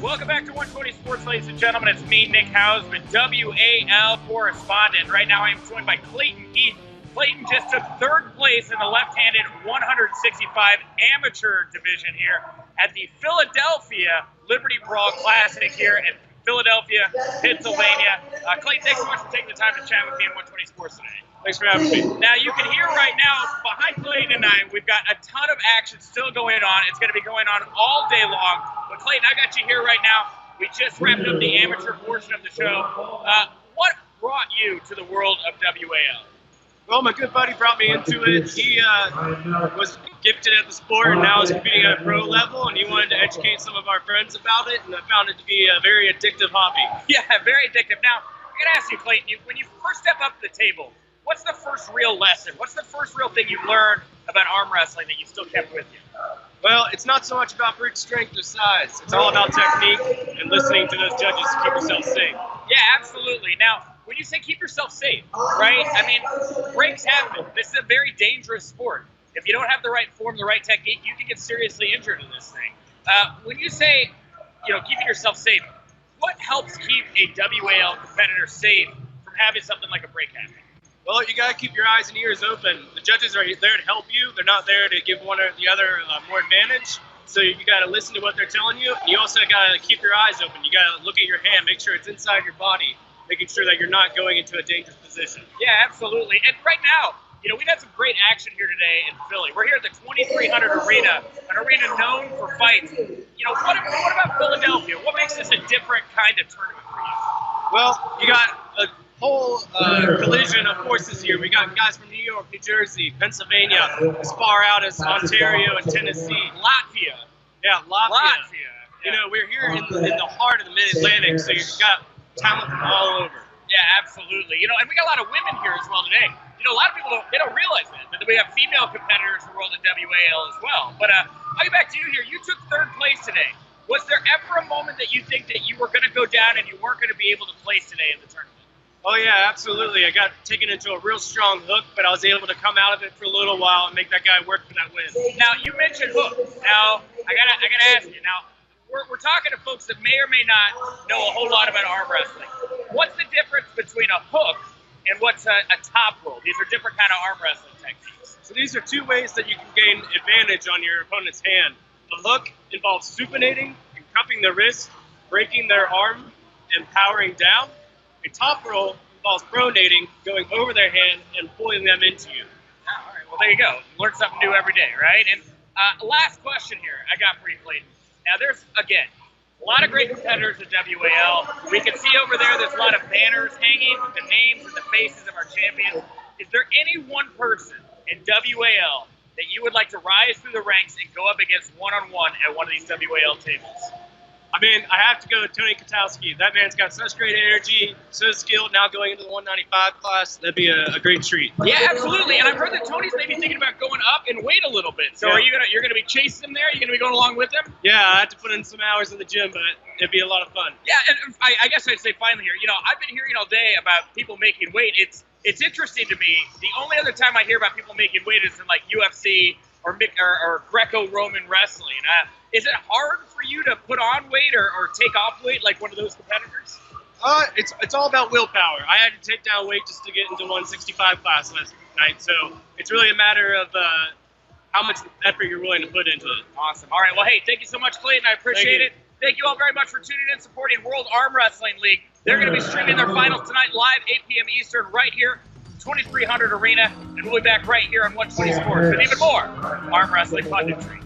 Welcome back to 120 Sports, ladies and gentlemen. It's me, Nick Hausman, WAL correspondent. Right now I am joined by Clayton Heath. Clayton just took third place in the left-handed 165 amateur division here at the Philadelphia Liberty Brawl Classic here in Philadelphia, Pennsylvania. Clayton, thanks so much for taking the time to chat with me on 120 Sports today. Thanks for having me. Now, you can hear right now, behind Clayton and I, we've got a ton of action still going on. It's going to be going on all day long. But Clayton, I got you here right now. We just wrapped up the amateur portion of the show. What brought you to the world of WAL? Well, my good buddy brought me into it. He was gifted at the sport and now is competing at a pro level, and he wanted to educate some of our friends about it, and I found it to be a very addictive hobby. Yeah, very addictive. Now, I'm going to ask you, Clayton, when you first step up to the table, what's the first real lesson? What's the first real thing you learned about arm wrestling that you still kept with you? Well, it's not so much about brute strength or size. It's all about technique and listening to those judges to keep yourself safe. Yeah, absolutely. Now, when you say keep yourself safe, right? I mean, breaks happen. This is a very dangerous sport. If you don't have the right form, the right technique, you can get seriously injured in this thing. When you say, keeping yourself safe, what helps keep a WAL competitor safe from having something like a break happen? Well, you got to keep your eyes and ears open. The judges are there to help you. They're not there to give one or the other more advantage. So you got to listen to what they're telling you. You also got to keep your eyes open. You got to look at your hand, make sure it's inside your body, making sure that you're not going into a dangerous position. Yeah, absolutely. And right now, we've had some great action here today in Philly. We're here at the 2300 Arena, an arena known for fights. What about Philadelphia? What makes this a different kind of tournament for you? Well, you got a whole collision of forces here. We got guys from New York, New Jersey, Pennsylvania, as far out as Ontario and Tennessee. Latvia. Yeah, Latvia. Yeah. We're here in the heart of the Mid-Atlantic, so you've got talent from all over. Yeah, absolutely. And we got a lot of women here as well today. A lot of people don't realize that we have female competitors in the world of WAL as well. But I'll get back to you here. You took third place today. Was there ever a moment that you think that you were going to go down and you weren't going to be able to place today in the tournament? Oh yeah, absolutely. I got taken into a real strong hook, but I was able to come out of it for a little while and make that guy work for that win. Now, you mentioned hook. Now, I gotta ask you. Now, we're talking to folks that may or may not know a whole lot about arm wrestling. What's the difference between a hook and what's a top roll? These are different kind of arm wrestling techniques. So these are two ways that you can gain advantage on your opponent's hand. The hook involves supinating and cupping the wrist, breaking their arm, and powering down. A top roll involves pronating, going over their hand and pulling them into you. All right, well, there you go. Learn something new every day, right? And last question here I got for you, Clayton. Now, there's, again, a lot of great competitors at WAL. We can see over there there's a lot of banners hanging with the names and the faces of our champions. Is there any one person in WAL that you would like to rise through the ranks and go up against one-on-one at one of these WAL tables? I mean, I have to go with Tony Kotowski. That man's got such great energy, so skilled. Now going into the 195 class, that'd be a great treat. Yeah, absolutely. And I've heard that Tony's maybe thinking about going up in weight a little bit. So yeah. you're gonna be chasing him there? You're gonna be going along with him? Yeah, I have to put in some hours in the gym, but it'd be a lot of fun. Yeah, and I guess I'd say finally here, I've been hearing all day about people making weight. It's interesting to me. The only other time I hear about people making weight is in like UFC or Greco-Roman wrestling. Is it hard for you to put on weight or take off weight like one of those competitors? It's all about willpower. I had to take down weight just to get into 165 class last night, so it's really a matter of how much effort you're willing to put into it. Awesome. All right, well, hey, thank you so much, Clayton. I appreciate it. Thank you all very much for tuning in, supporting World Arm Wrestling League. They're going to be streaming their finals tonight live, 8 p.m. Eastern, right here, 2300 Arena, and we'll be back right here on 120 Sports with even more arm wrestling punditry.